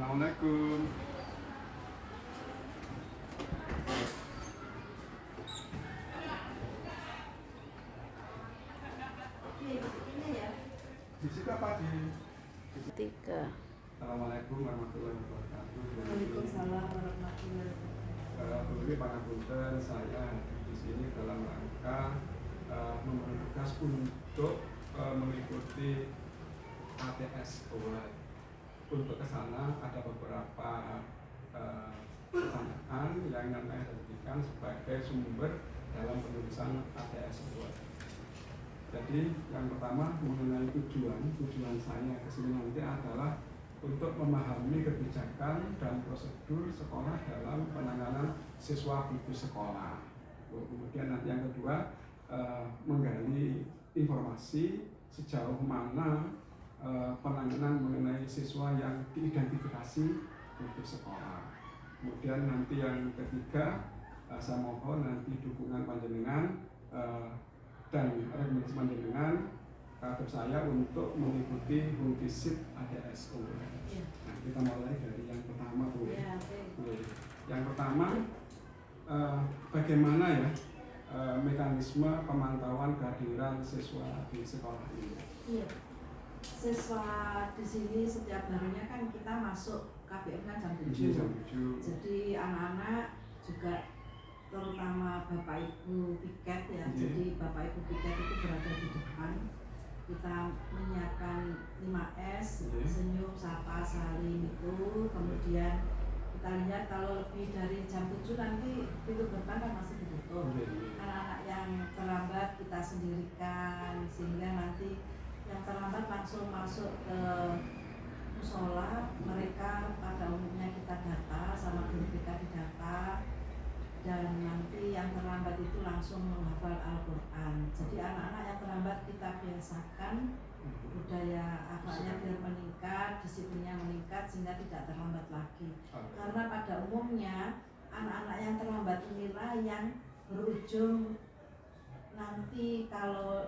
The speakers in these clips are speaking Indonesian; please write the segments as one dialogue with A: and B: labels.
A: Assalamualaikum. Di situ apa di?
B: Tiga.
A: Assalamualaikum warahmatullahi wabarakatuh.
B: Waalaikumsalam warahmatullahi wabarakatuh.
A: Ini pangapunten, saya di sini dalam rangka memberi tugas untuk mengikuti ATS Award. Untuk ke sana ada beberapa pertanyaan yang saya jadikan sebagai sumber dalam penulisan ATS Award. Jadi yang pertama mengenai tujuan saya ke sini nanti adalah untuk memahami kebijakan dan prosedur sekolah dalam penanganan siswa putus sekolah. Kemudian nanti yang kedua menggali informasi sejauh mana penanganan mengenai siswa yang diidentifikasi putus sekolah. Kemudian nanti yang ketiga saya mohon nanti dukungan panjenengan dan rekomendasi panjenengan kader saya untuk mengikuti home visit ADSO.
B: Ya.
A: Nah, kita mulai dari yang pertama, Bu.
B: Ya, okay.
A: Yang pertama, bagaimana ya mekanisme pemantauan kehadiran siswa di sekolah ini?
B: Iya. Siswa di sini setiap harinya kan kita masuk KBM kan jam 7. Jadi anak-anak juga terutama Bapak Ibu piket ya. Jadi Bapak Ibu piket itu berada di depan. Kita menyiapkan 5S, senyum, sapa, saling itu. Kemudian kita lihat kalau lebih dari jam 7 nanti pintu gerbang kan masih ditutup. Anak-anak yang terlambat kita sendirikan sehingga nanti yang terlambat langsung masuk ke musola. Mereka pada umumnya kita data sama guru BK didata. Dan nanti yang terlambat itu langsung menghafal Al-Quran. Jadi anak-anak yang terlambat kita biasakan budaya akhlaknya biar meningkat, disiplinnya meningkat sehingga tidak terlambat lagi. Karena pada umumnya anak-anak yang terlambat inilah yang berujung nanti kalau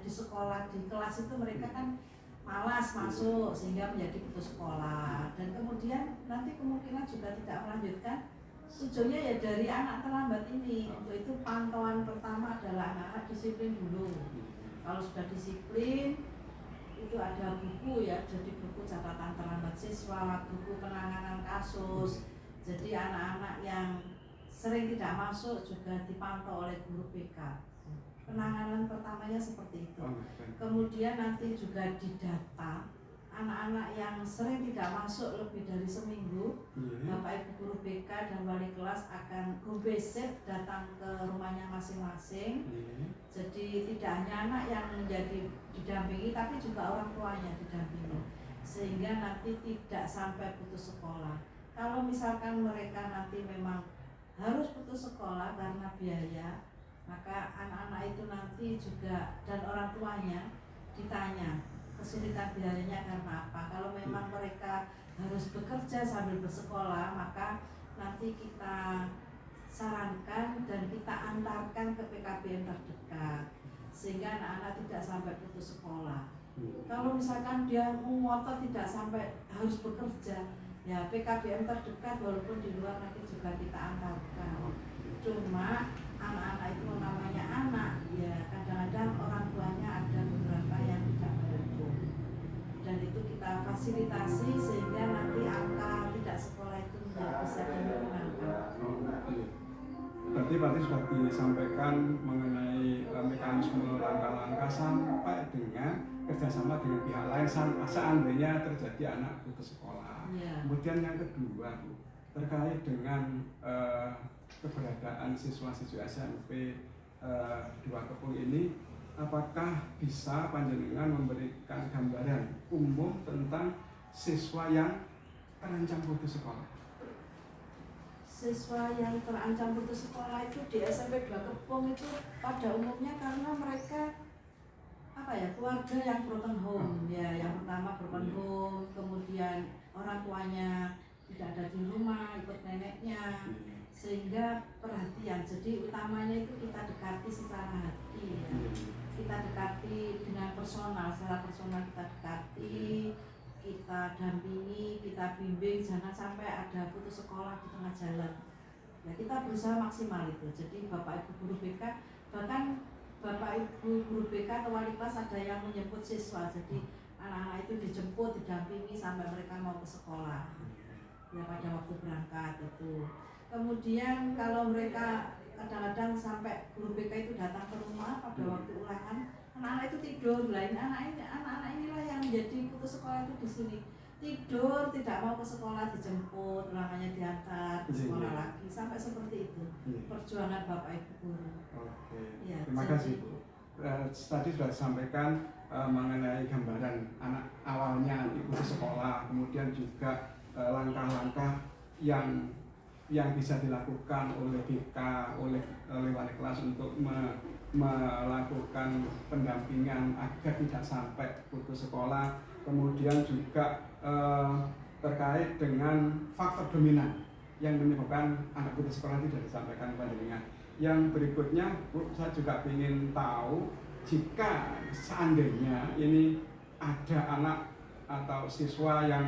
B: di sekolah di kelas itu mereka kan malas masuk sehingga menjadi putus sekolah dan kemudian nanti kemungkinan juga tidak melanjutkan. Ujungnya ya dari anak terlambat ini. Untuk itu pantauan pertama adalah anak-anak disiplin dulu. Kalau sudah disiplin itu ada buku ya, jadi buku catatan terlambat siswa, buku penanganan kasus. Jadi anak-anak yang sering tidak masuk juga dipantau oleh guru BK. Penanganan pertamanya seperti itu. Kemudian nanti juga didata anak-anak yang sering tidak masuk lebih dari seminggu. Bapak Ibu guru BK dan wali kelas akan home visit datang ke rumahnya masing-masing. Jadi tidak hanya anak yang menjadi didampingi tapi juga orang tuanya didampingi sehingga nanti tidak sampai putus sekolah. Kalau misalkan mereka nanti memang harus putus sekolah karena biaya, maka anak-anak itu nanti juga dan orang tuanya ditanya kesulitan biayanya karena apa. Kalau memang mereka harus bekerja sambil bersekolah, maka nanti kita sarankan dan kita antarkan ke PKBM terdekat sehingga anak-anak tidak sampai putus sekolah. Kalau misalkan dia ngotot tidak sampai harus bekerja, ya PKBM terdekat walaupun di luar nanti juga kita antarkan. Cuma anak-anak itu namanya anak, ya kadang-kadang orang tuanya ada beberapa yang tidak mendukung. Dan itu kita fasilitasi sehingga nanti angka tidak sekolah itu bisa dimenangkan.
A: Berarti sudah disampaikan mengenai mekanisme langkah-langkah sampai dengan kerjasama dengan pihak lain seandainya terjadi anak putus sekolah. Kemudian yang kedua terkait dengan keberadaan siswa-siswi SMP 2 Kepung ini, apakah bisa panjenengan memberikan gambaran umum tentang siswa yang terancam putus sekolah?
B: Siswa yang terancam putus sekolah itu di SMP 2 Kepung itu pada umumnya karena mereka keluarga yang broken home. Ya, yang pertama broken home, kemudian orang tuanya tidak ada di rumah, ikut neneknya, sehingga perhatian. Jadi utamanya itu kita dekati secara hati ya. Kita dekati dengan personal, secara personal kita dekati, kita dampingi, kita bimbing, jangan sampai ada putus sekolah di tengah jalan. Ya kita berusaha maksimal itu. Jadi Bapak Ibu guru BK, bahkan Bapak Ibu guru BK atau wali kelas ada yang menjemput siswa. Jadi anak-anak itu dijemput, didampingi sampai mereka mau ke sekolah. Ya pada waktu berangkat itu. Kemudian kalau mereka kadang-kadang sampai guru BK itu datang ke rumah pada waktu ulangan, anak-anak itu tidur. Lain anak-anak inilah yang menjadi putus sekolah itu di sini. Tidur, tidak mau ke sekolah, dijemput, ulangannya diantar ke sekolah lagi, sampai seperti itu. Perjuangan Bapak Ibu guru.
A: Oke.
B: Ya,
A: Terima kasih Bu. Tadi sudah disampaikan mengenai gambaran anak awalnya putus sekolah, kemudian juga langkah-langkah yang bisa dilakukan oleh BK, oleh wali kelas untuk melakukan pendampingan agar tidak sampai putus sekolah. Kemudian juga terkait dengan faktor dominan yang menyebabkan anak putus sekolah tidak disampaikan panjenengan. Yang berikutnya, Bu, saya juga ingin tahu jika seandainya ini ada anak atau siswa yang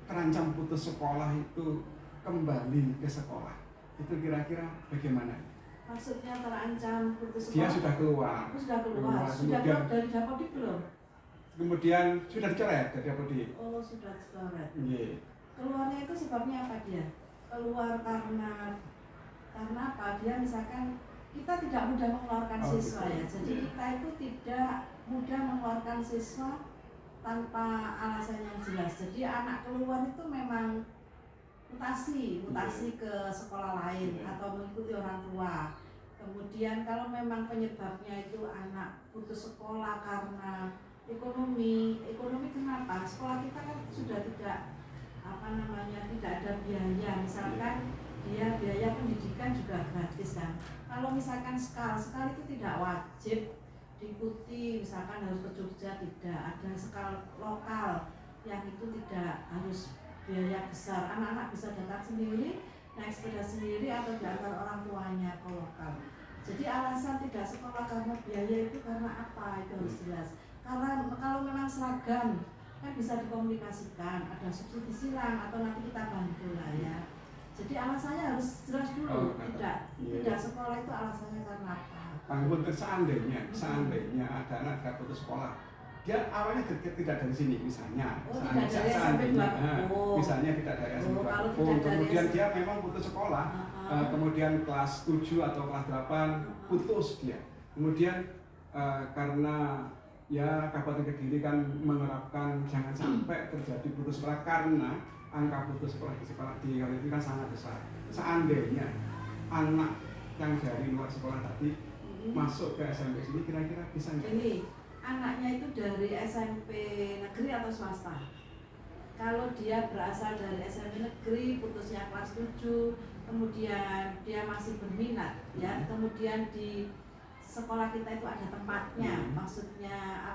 A: terancam putus sekolah itu kembali ke sekolah, itu kira-kira bagaimana?
B: Maksudnya terancam putus sekolah?
A: Dia sudah keluar.
B: Sudah keluar. Sudah keluar dari Dapodik belum?
A: Kemudian sudah dicoret dari Dapodik.
B: Oh, sudah dicoret.
A: Yeah.
B: Keluarnya itu sebabnya apa dia? Keluar karena apa? Dia misalkan kita tidak mudah mengeluarkan siswa ya. Jadi kita itu tidak mudah mengeluarkan siswa tanpa alasan yang jelas. Jadi anak keluar itu memang mutasi ke sekolah lain atau mengikuti orang tua. Kemudian kalau memang penyebabnya itu anak putus sekolah karena ekonomi kenapa? Sekolah kita kan sudah tidak tidak ada biaya. Misalkan dia biaya pendidikan juga gratis kan. Kalau misalkan sekali itu tidak wajib diikuti, misalkan harus ke Jogja, tidak ada skala lokal yang itu tidak harus biaya besar. Anak-anak bisa datang sendiri, naik sepeda sendiri atau diantar orang tuanya ke lokal. Jadi alasan tidak sekolah karena biaya itu karena apa? Itu harus jelas. Karena kalau memang seragam kan bisa dikomunikasikan, ada subsidi silang atau nanti kita bantu lah ya. Jadi alasannya harus jelas dulu. Tidak sekolah itu alasannya karena apa?
A: Untuk seandainya ada anak tidak putus sekolah, dia awalnya tidak dari sini misalnya, misalnya tidak dari SMP, kemudian dia memang putus sekolah, kemudian kelas 7 atau kelas 8 putus dia, kemudian karena ya Kabupaten Kediri kan menerapkan jangan sampai terjadi putus sekolah karena angka putus sekolah di Kediri ini kan sangat besar. Seandainya anak yang dari luar sekolah tadi masuk ke SMP sini, kira-kira bisa nggak?
B: Ini anaknya itu dari SMP negeri atau swasta? Kalau dia berasal dari SMP negeri, putusnya kelas 7, kemudian dia masih berminat, ya, kemudian di sekolah kita itu ada tempatnya, maksudnya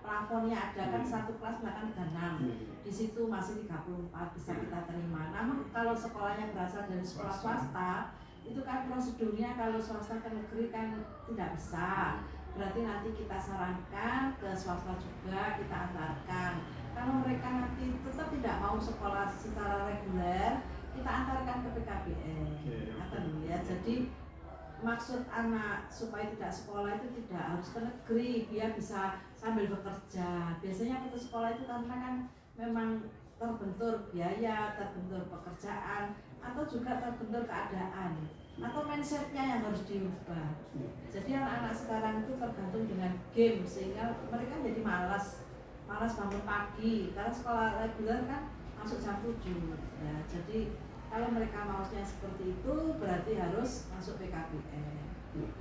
B: plafonnya ada kan satu kelas bahkan 36, di situ masih 34 bisa kita terima. Namun kalau sekolahnya berasal dari sekolah swasta, itu kan prosedurnya kalau swasta ke negeri kan tidak bisa. Berarti nanti kita sarankan ke swasta juga, kita antarkan. Kalau mereka nanti tetap tidak mau sekolah secara reguler, kita antarkan ke PKBN. Ya, jadi maksud anak supaya tidak sekolah itu tidak harus ke negeri, biar bisa sambil bekerja. Biasanya putus sekolah itu karena kan memang terbentur biaya, terbentur pekerjaan, atau juga terbentur keadaan, atau mindsetnya yang harus diubah. Jadi anak-anak sekarang itu tergantung dengan game, sehingga mereka jadi malas bangun pagi, karena sekolah reguler kan masuk jam 7 ya. Jadi kalau mereka maunya seperti itu berarti harus masuk PKBN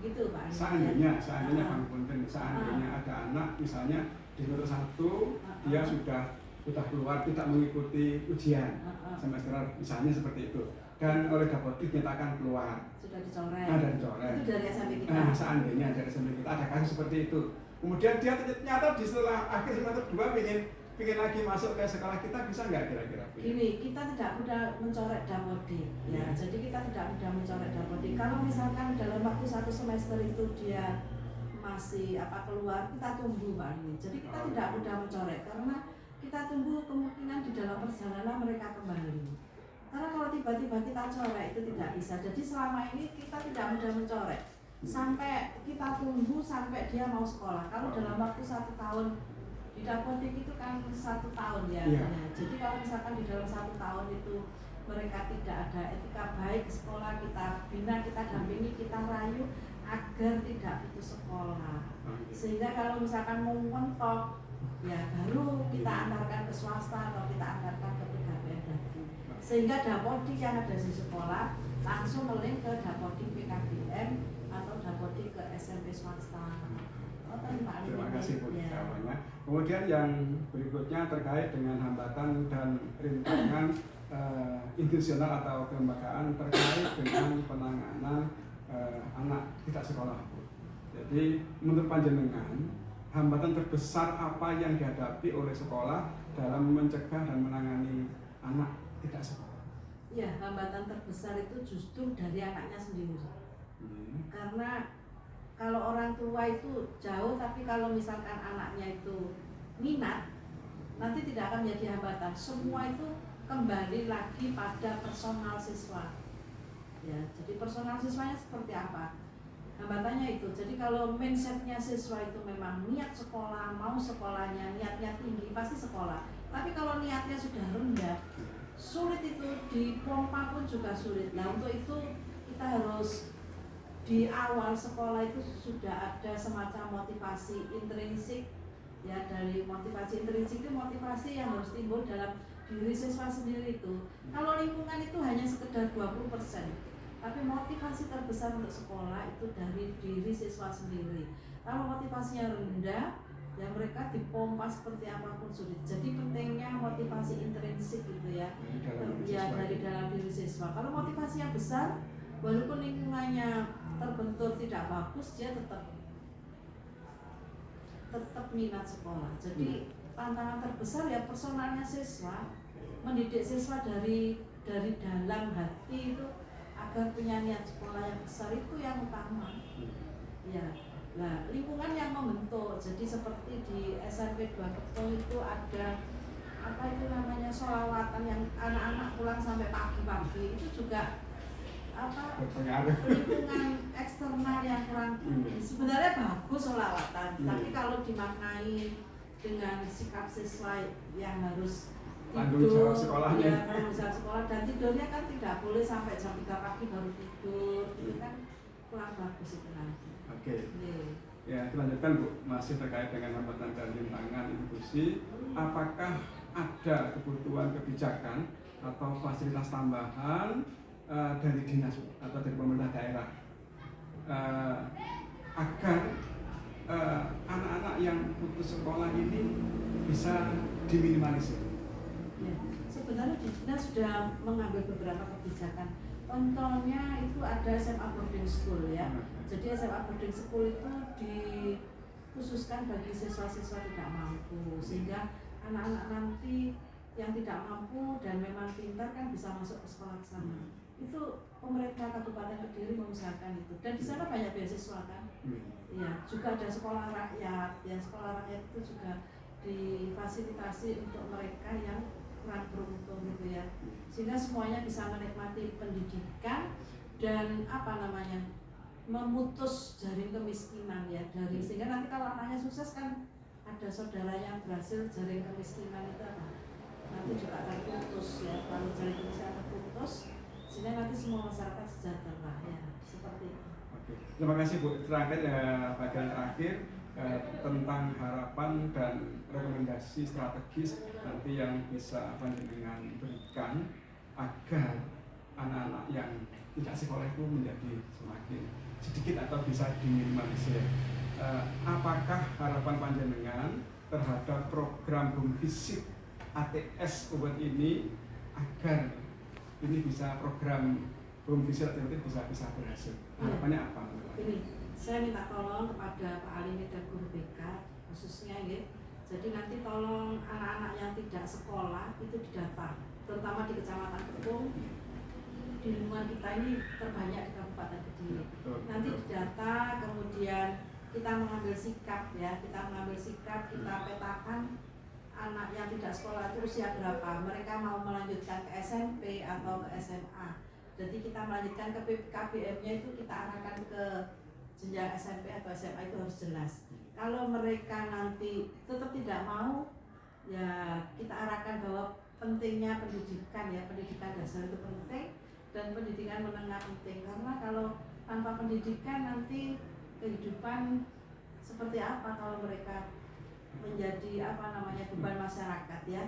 B: gitu Pak.
A: Seandainya Bang Punten, seandainya ada anak misalnya di semester 1 dia sudah keluar tidak mengikuti ujian semester misalnya seperti itu, dan oleh Dapodik dinyatakan keluar,
B: sudah dicoret.
A: Ada dicoret.
B: Itu dari SMP kita.
A: Seandainya dari SMP kita ada kasus seperti itu. Kemudian dia ternyata di setelah akhir semester 2 ingin lagi masuk ke sekolah kita, bisa nggak kira-kira?
B: Gini, kita tidak mudah mencoret Dapodik ya. Jadi kita tidak mudah mencoret Dapodik. Kalau misalkan dalam waktu 1 semester itu dia masih keluar, kita tunggu Pak ini. Jadi kita tidak mudah mencoret karena kita tunggu kemungkinan di dalam perjalanan mereka kembali. Karena kalau tiba-tiba kita coret itu tidak bisa. Jadi selama ini kita tidak mudah mencoret sampai kita tunggu sampai dia mau sekolah. Kalau dalam waktu 1 tahun di Dapodik itu kan 1 tahun ya. Jadi kalau misalkan di dalam 1 tahun itu mereka tidak ada etika baik ke sekolah, kita bina, kita dampingi, kita rayu agar tidak putus sekolah. Sehingga kalau misalkan mau mentok, ya baru kita antarkan ke swasta atau kita antarkan ke PKBM Dagri. Sehingga Dapodik yang ada di sekolah langsung melink ke Dapodik PKBM atau Dapodik ke SMP swasta.
A: Terima kasih Bu jawabannya. Kemudian yang berikutnya terkait dengan hambatan dan rintangan institusional atau kelembagaan terkait dengan penanganan anak tidak sekolah Bu. Jadi menurut panjenengan hambatan terbesar apa yang dihadapi oleh sekolah dalam mencegah dan menangani anak tidak sekolah?
B: Ya, hambatan terbesar itu justru dari anaknya sendiri. Karena kalau orang tua itu jauh, tapi kalau misalkan anaknya itu minat, nanti tidak akan menjadi hambatan. Semua itu kembali lagi pada personal siswa. Ya, jadi personal siswanya seperti apa? Hambatannya itu. Jadi kalau mindsetnya siswa itu memang niat sekolah, mau sekolahnya, niatnya tinggi, pasti sekolah. Tapi kalau niatnya sudah rendah, sulit itu, dipompa pun juga sulit. Nah, untuk itu kita harus di awal sekolah itu sudah ada semacam motivasi intrinsik. Ya, dari motivasi intrinsik itu motivasi yang harus timbul dalam diri siswa sendiri itu. Kalau lingkungan itu hanya sekedar 20%, tapi motivasi terbesar untuk sekolah itu dari diri siswa sendiri. Kalau motivasinya rendah, ya mereka dipompa seperti apapun sulit. Jadi pentingnya motivasi intrinsik gitu ya, dari dalam diri siswa. Kalau motivasinya besar, walaupun lingkungannya terbentur tidak bagus, dia tetap minat sekolah. Jadi tantangan terbesar ya personalnya siswa, mendidik siswa dari dalam hati itu agar punya niat sekolah yang besar itu yang utama. Ya, nah lingkungan yang membentuk. Jadi seperti di SMP 2 Keto itu ada sholawatan yang anak-anak pulang sampai pagi-pagi, itu juga lingkungan eksternal yang kurang. Sebenarnya bagus sholawatan, tapi kalau dimaknai dengan sikap siswa yang harus tidur, ya tanggung jawab sekolah, dan tidurnya kan tidak boleh sampai jam 3 pagi baru tidur, itu kan kurang bagus itu nanti.
A: Oke. Ya, dilanjutkan Bu, masih terkait dengan hambatan dan rintangan institusi. Apakah ada kebutuhan kebijakan atau fasilitas tambahan dari dinas atau dari pemerintah daerah agar anak-anak yang putus sekolah ini bisa diminimalisir?
B: Ya, sebenarnya di dinas sudah mengambil beberapa kebijakan. Contohnya itu ada SMA boarding school ya. Jadi SMA boarding school itu dikhususkan bagi siswa-siswa tidak mampu, sehingga anak-anak nanti yang tidak mampu dan memang pintar kan bisa masuk ke sekolah ke sana. Itu pemerintah Kabupaten Kediri mengusahakan itu, dan di sana banyak beasiswa kan. Ya, juga ada sekolah rakyat. Ya, sekolah rakyat itu juga difasilitasi untuk mereka yang kurang beruntung gitu ya, sehingga semuanya bisa menikmati pendidikan dan memutus jaring kemiskinan ya, sehingga nanti kalau anaknya sukses kan ada saudaranya berhasil, jaring kemiskinan itu nanti juga terputus ya. Kalau jaring kemiskinan terputus, sehingga nanti semua masyarakat sejahtera ya, seperti itu.
A: Oke. Terima kasih Bu. Terakhir bagian terakhir tentang harapan dan rekomendasi strategis nanti yang bisa panjenengan berikan agar anak-anak yang tidak sekolah itu menjadi semakin sedikit atau bisa diminimalisir. Apakah harapan panjenengan terhadap program Home Visit ATS UPN ini agar ini bisa program Home Visit ATS bisa berhasil? Harapannya apa?
B: Ini saya minta tolong kepada Pak Alimid dan guru BK khususnya ya. Jadi nanti tolong anak-anak yang tidak sekolah itu didata, terutama di Kecamatan Kepung. Di lingkungan kita ini terbanyak di Kabupaten Kediri. Nanti didata, kemudian kita mengambil sikap ya, kita petakan anak yang tidak sekolah itu usia berapa, mereka mau melanjutkan ke SMP atau ke SMA. Jadi kita melanjutkan ke KBM-nya itu kita arahkan ke jenjang SMP atau SMA itu harus jelas. Kalau mereka nanti tetap tidak mau, ya kita arahkan bahwa pentingnya pendidikan ya, pendidikan dasar itu penting dan pendidikan menengah penting, karena kalau tanpa pendidikan nanti kehidupan seperti apa kalau mereka menjadi beban masyarakat ya.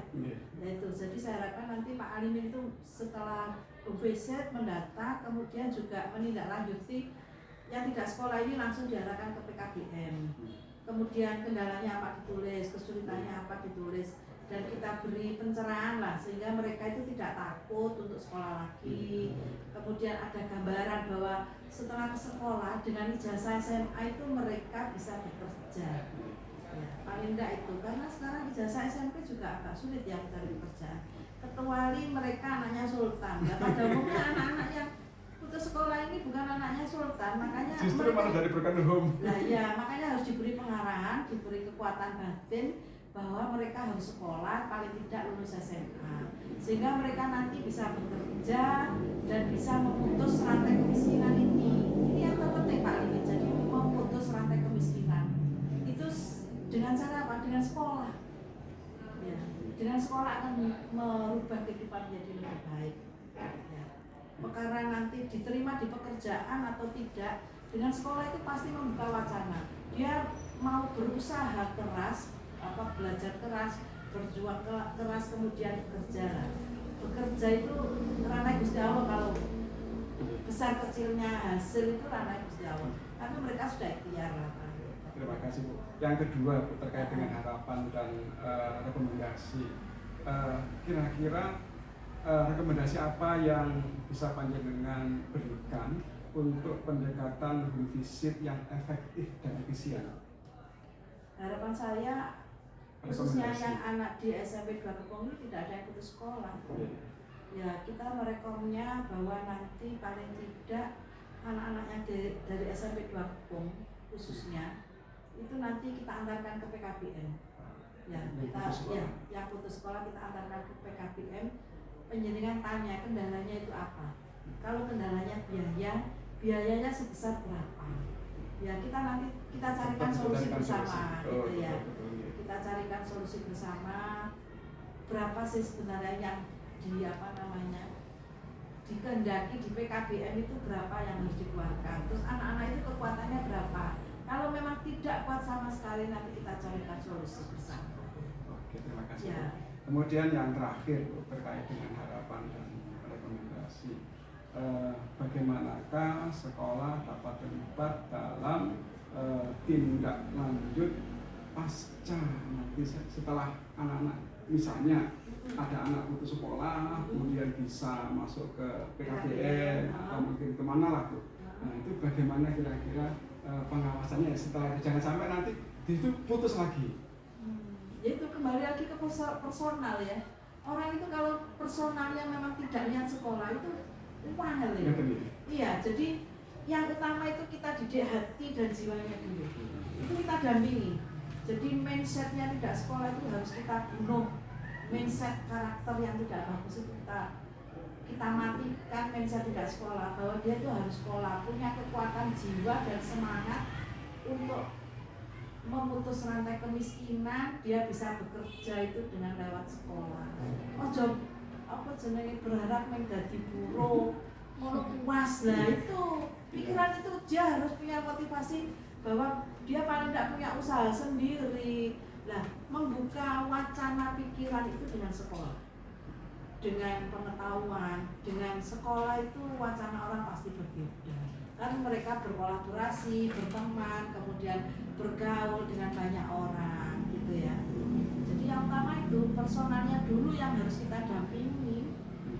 B: Yaitu jadi saya harapkan nanti Pak Alimin itu setelah UVZ mendata kemudian juga menindaklanjuti yang tidak sekolah ini langsung diarahkan ke PKBM. Kemudian kendalanya apa ditulis, kesulitannya apa ditulis, dan kita beri pencerahan lah sehingga mereka itu tidak takut untuk sekolah lagi. Kemudian ada gambaran bahwa setelah ke sekolah dengan ijazah SMA itu mereka bisa bekerja. Ya, paling enggak itu, karena sekarang ijazah SMP juga agak sulit ya mencari pekerjaan. Kecuali mereka anaknya sultan. Ya, pada umumnya anak-anak yang putus sekolah ini bukan anaknya sultan, makanya
A: justru malah dari broken home.
B: Nah ya, makanya harus diberi pengarahan, diberi kekuatan batin bahwa mereka harus sekolah paling tidak lulus SMA, sehingga mereka nanti bisa bekerja dan bisa memutus rantai kemiskinan ini. Ini yang terpenting Pak Limin, jadi memutus rantai kemiskinan itu dengan cara apa? Dengan sekolah. Ya, dengan sekolah akan merubah kehidupan menjadi lebih baik. Ya. Perkara nanti diterima di pekerjaan atau tidak, dengan sekolah itu pasti membuka wacana. Dia mau berusaha keras, belajar keras, berjuang keras, kemudian bekerja. Bekerja itu ranah Gusti Allah, kalau besar kecilnya hasil itu ranah Gusti Allah. Tapi mereka sudah ikhtiar lah.
A: Terima kasih Bu. Yang kedua Bu, terkait dengan harapan dan rekomendasi. Kira-kira rekomendasi apa yang bisa panjenengan berikan untuk pendekatan home visit yang efektif dan efisien?
B: Harapan saya khususnya yang anak di SMP 2 Kepong ini tidak ada yang putus sekolah. Ya, kita merekomnya bahwa nanti paling tidak anak-anak yang dari SMP 2 Kepong khususnya itu nanti kita antarkan ke PKBM. Ya, yang putus sekolah kita antarkan ke PKBM. Penjenengan tanya kendalanya itu apa. Kalau kendalanya biayanya sebesar berapa? Ya, kita nanti carikan solusi bersama gitu ya. Kita carikan solusi bersama. Berapa sih sebenarnya yang dikehendaki di PKBM itu, berapa yang harus dikeluarkan. Terus anak-anak itu kekuatannya berapa. Kalau memang tidak kuat sama sekali, nanti kita carikan solusi bersama.
A: Oke, terima kasih.
B: Ya.
A: Kemudian yang terakhir terkait dengan harapan dan rekomendasi, bagaimanakah sekolah dapat terlibat dalam tindak lanjut pasca nanti setelah anak-anak, misalnya ada anak putus sekolah kemudian bisa masuk ke PKBM atau mungkin kemana lah Bu. Nah itu bagaimana kira-kira pengawasannya setelah itu, jangan sampai nanti itu putus lagi.
B: Itu kembali lagi ke personal ya. Orang itu kalau personalnya memang tidak lihat sekolah itu wangel ya. Iya, jadi yang utama itu kita didik hati dan jiwanya dulu. Itu kita dampingi. Jadi mindsetnya tidak sekolah itu harus kita bunuh. Mindset karakter yang tidak bagus itu kita matikan. Mindset tidak sekolah, bahwa dia itu harus sekolah, punya kekuatan jiwa dan semangat untuk memutus rantai kemiskinan. Dia bisa bekerja itu dengan lewat sekolah. Ojo berharap menjadi buruh, mau puas lah, itu pikiran itu dia harus punya motivasi bahwa dia paling tidak punya usaha sendiri. Nah, membuka wacana pikiran itu dengan sekolah, dengan pengetahuan, dengan sekolah itu wacana orang pasti berbeda. Kan mereka berkolaborasi, berteman, kemudian bergaul dengan banyak orang, gitu ya. Jadi yang utama itu personalnya dulu yang harus kita dampingi,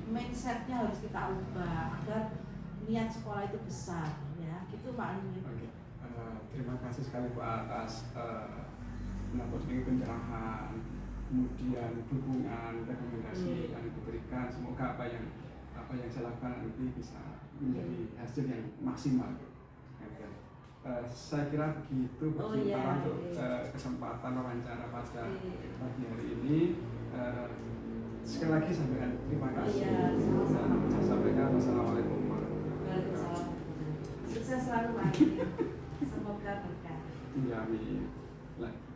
B: mindsetnya harus kita ubah agar niat sekolah itu besar, ya. Gitu Pak Alimin.
A: Oke. Terima kasih sekali Bu atas sedikit pencerahan, kemudian dukungan, rekomendasi yang diberikan. Semoga apa yang saya lakukan nanti bisa menjadi hasil yang maksimal. Saya kira begitu
B: Oh,
A: sementara
B: iya,
A: untuk
B: iya.
A: kesempatan wawancara pada
B: Iya.
A: pagi hari ini. Sekali lagi sampaikan terima
B: Oh,
A: kasih.
B: iya, sama-sama.
A: Dan saya sampaikan wassalamualaikum warahmatullahi
B: Waalaikumsalam. Sukses selalu Pak. Semoga berkah.
A: wabarakatuh. Ya, amin.